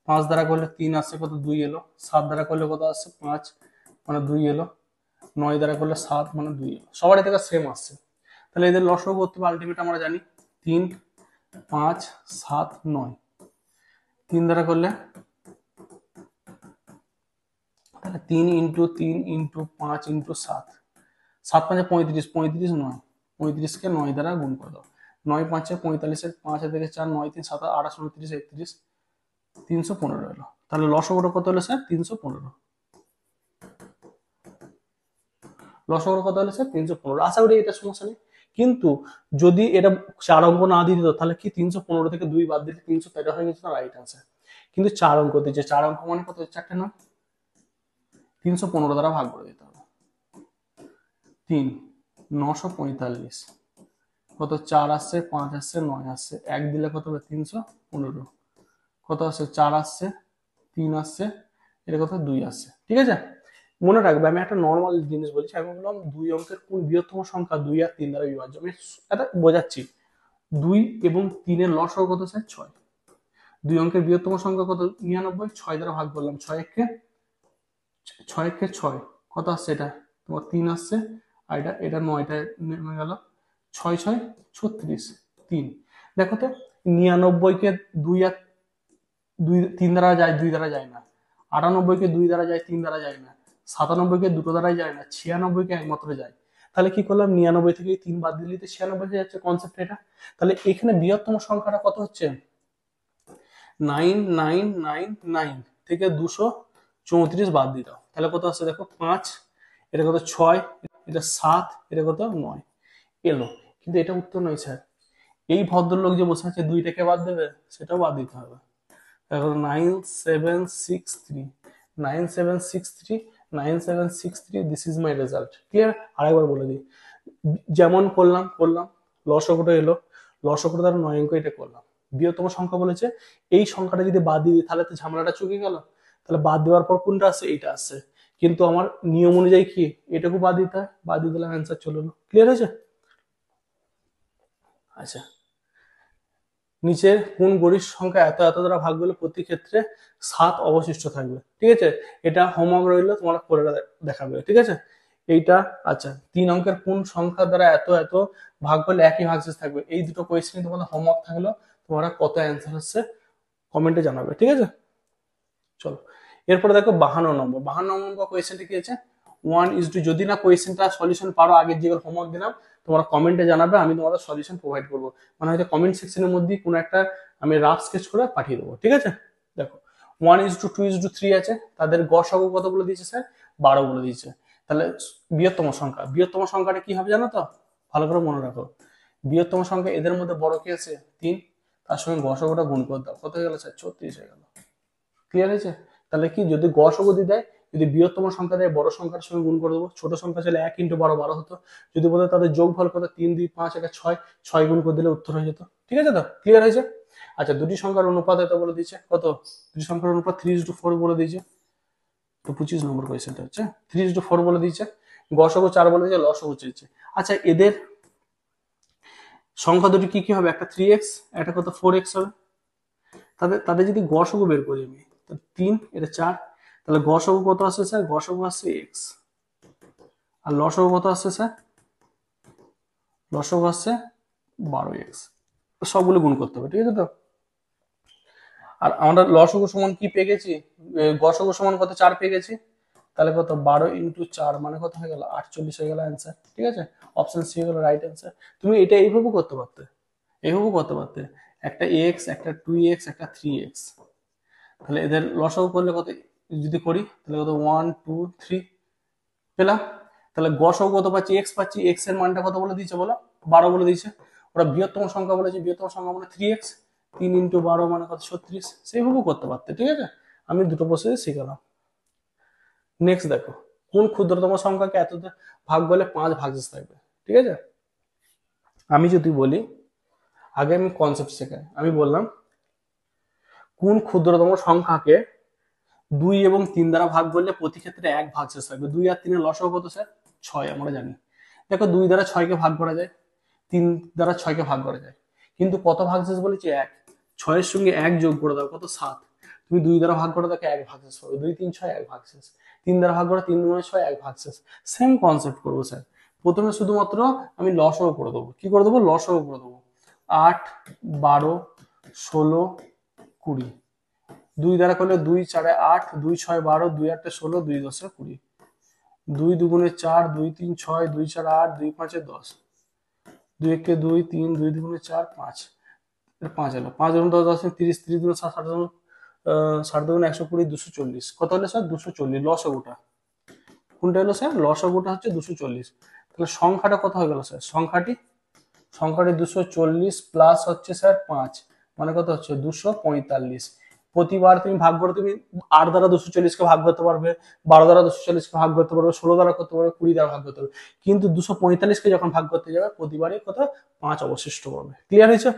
5 দ্বারা করলে 3 আসছে, কত? 2 এলো। 7 দ্বারা করলে কত আসছে? 5 মানে 2 এলো। 9 দ্বারা করলে 7 মানে 2 এলো। সবার থেকে সেম আসছে। তাহলে এদের লসগু করতে হবে, আলটিমেট আমরা জানি 3 5 7 9। 3 দ্বারা করলে তাহলে 3 ইন্টু 3 ইন্টু 5 ইন্টু 7, 7 5 35, 35 9, 35 কে 9 দ্বারা গুণ করে দাও। 9 5 45, 5 থেকে 4, 9 3 7 28 29 31, 315 এলো। তাহলে লসগু কত হলো স্যার? 315। লসগু কত হলো স্যার? 315। আশা করি এটা সমস্যা নেই। কিন্তু যদি এটা 4 অঙ্ক না দিয়ে দিত, তাহলে কি 315 থেকে 2 বাদ দিলে 313 হয়ে গেছে না রাইট আনসার। কিন্তু 4 অঙ্ক দিয়েছে, 4 অঙ্ক মানে কত? 4টে না, 315 দ্বারা ভাগ করে দিতে হবে। 3 945, কত? 4 আসছে, 5 আসছে, 9 আসছে, 1 দিলে কত হবে? 315। কত আসছে? 4 আসছে, 3 আসছে, এটা কত? 2 আসছে, ঠিক আছে। মনে রাখবে, আমি একটা নর্মাল জিনিস বলছি, আমি বললাম 2 অঙ্কের কোন বৃহত্তম সংখ্যা 2 আর 3 দ্বারা বিভাজ্য, আমি এটা বোঝাচ্ছি। 2 এবং 3 এর লসগু কত স্যার? 6। 2 অঙ্কের বৃহত্তম সংখ্যা কত? 99। 6 দ্বারা ভাগ করলাম, 6 একে 6, কত আসছে? এটা তোমার 3 আসছে, আর এটা 9টা নেমে গেল, 6 6 36 3। দেখো তো, 99কে 2 আর 2 3 দ্বারা যায়, 2 দ্বারা যায় না। 98কে 2 দ্বারা যায়, 3 দ্বারা যায় না। 97কে দুটো দ্বারাই যায় না, 96কে একমাত্র যায়। তাহলে কি করলাম, 99 থেকে 3 বাদ দিলে 96 হয়ে যাচ্ছে, কনসেপ্ট এটা। তাহলে এখানে বৃহত্তম সংখ্যাটা কত হচ্ছে? 9999 থেকে 234 বাদ দিয়ে দাও, তাহলে কত আসছে দেখো? 5, এটা কত? 6, এটা 7, এটা কত? 9 এলো। কিন্তু এটা উত্তর নয় স্যার। এই ভদ্রলোক যে বসে আছে, 2টাকে বাদ দেবে, সেটাও বাদ দিতে হবে। দেখো 9763, 9763, 9763, this is my result. Clear? আরেকবার বলে দিই, যেমন করলাম লসগুটা এলো, লসগুটা দ্বারা 9 অঙ্ক এটা করলাম। বৃহত্তম সংখ্যা বলেছে, এই সংখ্যাটা যদি বাদ দিয়ে দিই, তাহলে তো ঝামেলাটা চুকে গেল। তাহলে বাদ দেওয়ার পর কোনটা আসছে? এইটা আসছে। কিন্তু আমার নিয়ম অনুযায়ী কি এটাকে বাদ দিতে হয়, বাদ দিয়ে দিলাম, অ্যান্সার চলে এলো। ক্লিয়ার হয়েছে? আচ্ছা, নিচের কোন গরিষ্ঠ সংখ্যা এত এত দ্বারা ভাগ করলে প্রতি ক্ষেত্রে 7 অবশিষ্ট থাকবে? ঠিক আছে, এটা হোমওয়ার্ক রইলো, তোমরা করে দেখাবে। ঠিক আছে, এইটা আচ্ছা 3 অঙ্কের কোন সংখ্যা দ্বারা এত এত ভাগ করলে একই ভাগশেষ থাকবে? এই দুটো কোয়েশ্চেন তোমাদের হোমওয়ার্ক থাকলো, তোমরা কত অ্যান্সার হচ্ছে কমেন্টে জানাবে। ঠিক আছে, চলো এরপরে দেখো 52 নম্বর কোয়েশ্চেনটা কি আছে, 1:2। যদি না কোয়েশ্চেনটা সলিউশন পারো, আগের যেগুলো হোমওয়ার্ক দিলাম তোমরা কমেন্টে জানাবে, আমি তোমাদের সলিউশন প্রোভাইড করবো। মানে হয়তো কমেন্ট সেকশনের মধ্যে কোনো একটা আমি রাফ স্কেচ করে পাঠিয়ে দেবো। ঠিক আছে, দেখো 1:2:3 আছে, তাদের গসাগু কতগুলো দিয়েছে স্যার? 12 গুলো দিয়েছে। তাহলে বৃহত্তম সংখ্যাটা কি হবে জানো তো? ভালো করে মনে রাখো, বৃহত্তম সংখ্যা এদের মধ্যে বড় কি আছে? 3, তার সঙ্গে গসাগুটা গুণ করে দাও, কত হয়ে গেল স্যার? 34 হয়ে গেল। ক্লিয়ার হয়েছে? তাহলে কি, যদি গসাগু দেয়, যদি বৃহত্তম সংখ্যা দেয় বড় সংখ্যার সঙ্গে গুণ করে দেবো। ছোট সংখ্যা ছিল 1 × 12 12 হতো। যদি বলে তাদের যোগফল কত, 3 2 5 1 6, 6 গুণ করে দিলে উত্তর হয়ে যেত। ঠিক আছে তো? ক্লিয়ার হয়েছে? আচ্ছা, দুটি সংখ্যার অনুপাত এটা বলে দিয়েছে কত? দুটি সংখ্যার অনুপাত 3:4 বলে দিয়েছে। তো 25 নম্বর কোয়েশ্চেনটা হচ্ছে 3:4 বলে দিয়েছে। গসাগু 4 বলে দিয়েছে, লসাগু চেয়েছে। আচ্ছা, এদের সংখ্যা দুটি কি কি হবে? একটা 3x, একটা কত 4x হবে। তাদের তাদের যদি গসাগু বের করি আমি, 3 এটা 4, তাহলে গসাগু কত আসছে স্যার? গসাগু আসছে x, আর লসাগু কত আসছে স্যার? লসাগু আসছে 12x। সবগুলো গুণ করতে হবে। ঠিক আছে তো? আর আমরা লসাগু সমান কি পেয়ে গেছি? গসাগু সমান কত? 4 পেয়ে গেছি। তাহলে কত? 12 × 4 মানে কত হয়ে গেল? 48 হয়ে গেল অ্যান্সার। ঠিক আছে, অপশন সি হয়ে গেল রাইট অ্যান্সার। তুমি এটা এইভাবে করতে পারতে, একটা x, একটা 2x, একটা 3x। তাহলে এদের লসাগু করলে কত? যদি করি তাহলে কত? 1 2 3 পেলাম। তাহলে গসাগু কত পাচ্ছি? x পাচ্ছি। x এর মানটা কত বলে দিয়েছে বলো? 12 বলে দিয়েছে। ওরা বৃহত্তম সংখ্যা বলেছে, বৃহত্তম সংখ্যা মানে 3x, 3 × 12 মানে কত? 36। সেইভাবেও করতে পারতে। ঠিক আছে, আমি দুটো প্রসেস শিখালাম। নেক্সট দেখো, কোন ক্ষুদ্রতম সংখ্যাকে এত ভাগ করলে 5 ভাগশেষ থাকবে? ঠিক আছে, আমি যদি বলি, আগে আমি কনসেপ্ট শেখাই। আমি বললাম কোন ক্ষুদ্রতম সংখ্যাকে 2 এবং 3 দ্বারা ভাগ করলে প্রতি ক্ষেত্রে 1 ভাগশেষ থাকবে? 2 আর 3 এর লসাগু কত স্যার? 6 আমরা জানি। দেখো 2 দ্বারা 6 কে ভাগ করা যায়, 3 দ্বারা 6 কে ভাগ করা যায়, কিন্তু কত ভাগশেষ বলেছি? 1। 6 এর সঙ্গে 1 যোগ করে দাও, কত? 7। তুমি 2 দ্বারা ভাগ করে দেখো 1 ভাগশেষ পাবে। 2 3 6 1 ভাগশেষ। 3 দ্বারা ভাগ করে 3 2 6 1 ভাগশেষ। সেম কনসেপ্ট করবো স্যার। প্রথমে শুধুমাত্র আমি লসাগু করে দেবো। কি করে দেবো? লসাগু করে দেবো। 8 12 16 20। 2 দ্বারা করলে 2 4 8, 2 6 12, 2 8 16, 2 10 20। 2 2 4, 2 3 6, 2 4 8, 2 5 10, 2 1 2 3, 2 2 4 5, 5 হলো। 5 10 10 30, 30 2 60, 60 2 120, 240। কত হলো স্যার? 240 লসাগুটা। কোনটা হলো স্যার? লসাগুটা হচ্ছে 240। তাহলে সংখ্যাটা কত হয়ে গেল স্যার? সংখ্যাটি 240 প্লাস হচ্ছে স্যার 5, মানে কত হচ্ছে? 245। প্রতিবার তুমি ভাগ করে, তুমি 8 দ্বারা 240 কে ভাগ করতে পারবে, 12 দ্বারা 240 কে ভাগ করতে পারবে, 16 দ্বারা করতে পারবে, 20 দ্বারা ভাগ করতে পারবে, কিন্তু 245 কে যখন ভাগ করতে যাবে প্রতিবারই কত? 5 অবশিষ্ট পাবে। ক্লিয়ার হয়েছে?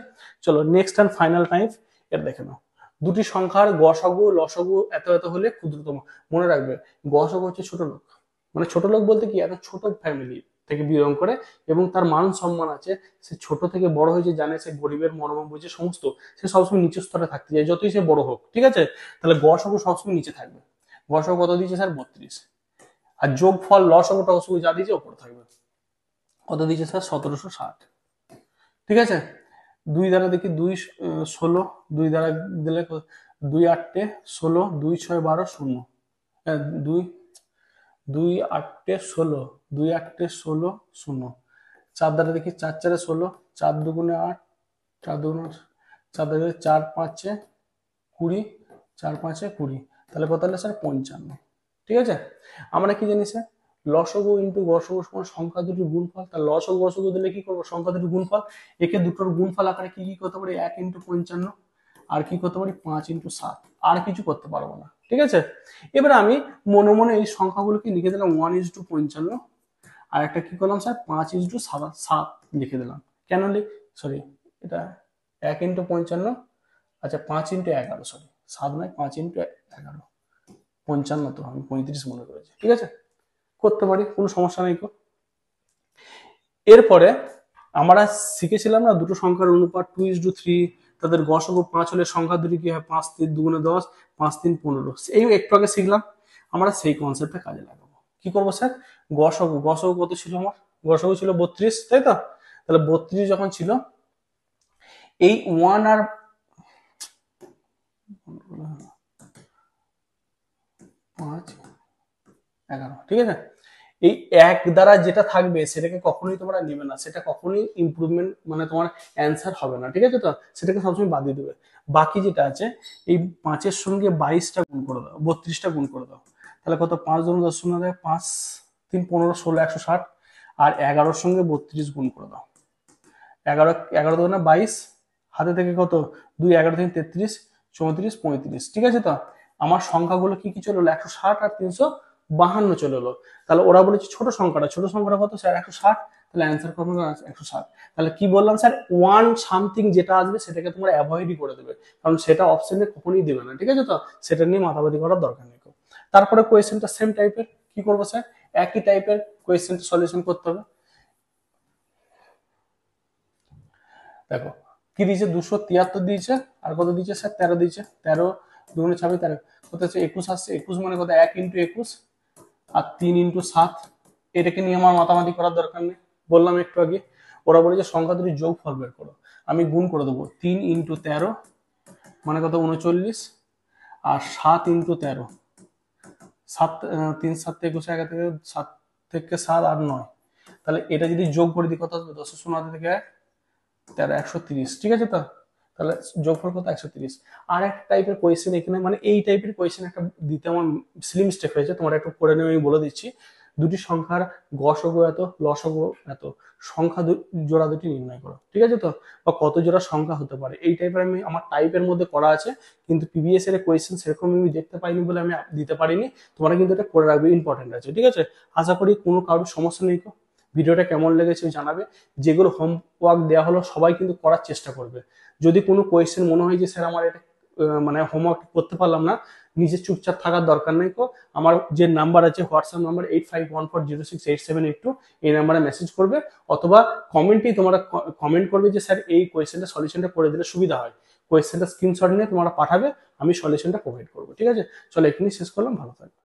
চলো নেক্সট এন্ড ফাইনাল টাইপ এর দেখে নাও। দুটি সংখ্যার গসাগু লসাগু এত এত হলে ক্ষুদ্রতম। মনে রাখবে, গসাগু হচ্ছে ছোট লোক, মানে ছোট লোক বলতে কি, এত ছোট ফ্যামিলি থেকে বিলং করে এবং তার মান সম্মান আছে, সে ছোট থেকে বড় হয়েছে, জানে সে গরিবের মর্ম বুঝে সমস্ত, সে সবসময় নিচু স্তরে থাকতে চায় যতই সে বড় হোক। ঠিক আছে, তাহলে গসাগু সবসময় নিচে থাকবে। গসাগু কত দিয়েছে স্যার? 32। আর যোগফল লসাগু টসাগু যা দিয়েছে ওপরে থাকবে। কত দিয়েছে স্যার? 1760। ঠিক আছে, 2 দ্বারা দেখি 2 16, 2 দ্বারা দিলে 2 8 16, 2 6 12 0, 2 2 8 16, 2 8 16 0। 4 দ্বারা দেখি 4 4 16, 4 2 8, 4 2 4 দ্বারা 4 5 20, 4 5 20। তাহলে কত হলো স্যার? 55। ঠিক আছে, আমরা কি জানি স্যার? লসাগু ইন্টু গসাগু সমান সংখ্যা দুটির গুণফল। তার লসাগু গসাগু দিলে কি করবো? সংখ্যা দুটির গুণফল। একে দুটোর গুণফল আকারে কি কি করতে পারি? 1 × 55, আর কি করতে পারি? 5 × 7। আর কিছু করতে পারবো না। ঠিক আছে, এবার আমি মনে মনে এই সংখ্যাগুলোকে লিখে দিলাম 1:55, আর একটা কি করলাম স্যার? 5:7 লিখে দিলাম। কেন সরি, এটা 1 × 55, আচ্ছা 5 × 11, সরি 7 নয়, 5 × 11, 55 তো আমি 35 মনে করেছি। ঠিক আছে, করতে পারি, কোনো সমস্যা নেই। এরপরে আমরা শিখেছিলাম না দুটো সংখ্যার অনুপাত 2:3, তাদের গসগু 5 হলে সংখ্যা দুটি কি হয়, 5 3 2 10, 5 3 15। এই একটু আগে শিখলাম, আমরা সেই কনসেপ্টটা কাজে লাগাবো। কি করবো স্যার, গসগু গসগু কত ছিল আমার, গসগু ছিল 32, তাই তো? তাহলে 32 যখন ছিল, এই 1 আর 5 11, ঠিক আছে? এই এক দ্বারা যেটা থাকবে সেটাকে কখনোই তোমরা নেবে না, সেটা কখনোই ইমপ্রুভমেন্ট মানে তোমার অ্যান্সার হবে না, ঠিক আছে? তো সেটাকে সবসময় বাদ দিয়ে দেবে। বাকি যেটা আছে, এই 5-এর সঙ্গে 22টা গুণ করে দাও, 32টা গুণ করে দাও, তাহলে কত, 5 দুগুণ 10 শূন্য দেয়, 5 3 15 16 160, আর 11-র সঙ্গে 32 গুণ করে দাও, 11 11 দুগুণে 22, হাতে থেকে কত 2 11 থেকে 33 34 35, ঠিক আছে? তো আমার সংখ্যাগুলো কি কি চলে এলো, 160 আর 352 চলে এলো। তাহলে ওরা বলেছে ছোট সংখ্যাটা কত স্যার, 160, তাহলে অ্যান্সার করবে 160। তাহলে কি বললাম স্যার, ওয়ান সামথিং যেটা আসবে সেটাকে তোমরা অ্যাভয়েডই করে দেবে, কারণ সেটা অপশনে কখনোই দেবে না, ঠিক আছে? তো সেটা নিয়ে মাথামাতি করার দরকার নেই। তারপরে কোয়েশ্চেনটা সেম টাইপের, কি করবো স্যার, একই টাইপের কোয়েশ্চেনটা সলিউশন করতে হবে। দেখো কি দিয়েছে, 273 দিয়েছে, আর কত দিয়েছে স্যার, 13 দিয়েছে, 13 2 26 13, কত হচ্ছে 21 আসছে, 21 মানে কত, 1 × 21 আর 3 × 7। এটাকে নিয়ে আমার মাতামাতি করার দরকার নেই, বললাম একটু আগে। ওরা বলে যে সংখ্যা দুটি যোগফল বের করো, আমি গুণ করে দেবো, 3 × 13 মানে কত 39, আর 7 × 13, 7 3 7 21 1 থেকে 7 থেকে 7 আর 9, তাহলে এটা যদি যোগ করে দিই কত আসবে, 10 শূন্য থেকে 13 130, ঠিক আছে? তো তাহলে যোগফল কত, 130। আর একটা টাইপের কোয়েশ্চেন এখানে, মানে এই টাইপের কোয়েশ্চেন একটা দিতে আমার সিলি মিস্টেক হয়েছে, তোমরা একটু করে নেবে, আমি বলে দিচ্ছি। দুটি সংখ্যার গসগু এত, লসগু এত, সংখ্যা জোড়া দুটি নির্ণয় করো, ঠিক আছে? তো বা কত জোড়া সংখ্যা হতে পারে, এই টাইপের আমি আমার টাইপের মধ্যে করা আছে, কিন্তু পিবিএস এর কোয়েশ্চেন সেরকম আমি দেখতে পাইনি বলে আমি দিতে পারিনি। তোমরা কিন্তু এটা করে রাখবে, ইম্পর্টেন্ট আছে, ঠিক আছে? আশা করি কোনো কারোর সমস্যা নেই। ভিডিওটা কেমন লেগেছে জানাবে। যেগুলো হোমওয়ার্ক দেওয়া হলো সবাই কিন্তু করার চেষ্টা করবে। যদি কোনো কোয়েশ্চেন মনে হয় যে স্যার আমার এটা মানে হোমওয়ার্ক করতে পারলাম না, নিজে চুপচাপ থাকার দরকার নেই। তো আমার যে নাম্বার আছে, হোয়াটসঅ্যাপ নাম্বার 8514068782, এই নাম্বারে মেসেজ করবে, অথবা কমেন্টেই তোমরা কমেন্ট করবে যে স্যার এই কোয়েশ্চেনটা সলিউশনটা করে দিলে সুবিধা হয়। কোয়েশ্চেনটা স্ক্রিনশট নিয়ে তোমরা পাঠাবে, আমি সলিউশনটা প্রোভাইড করবো, ঠিক আছে? চলো এখানেই শেষ করলাম, ভালো থাকবে।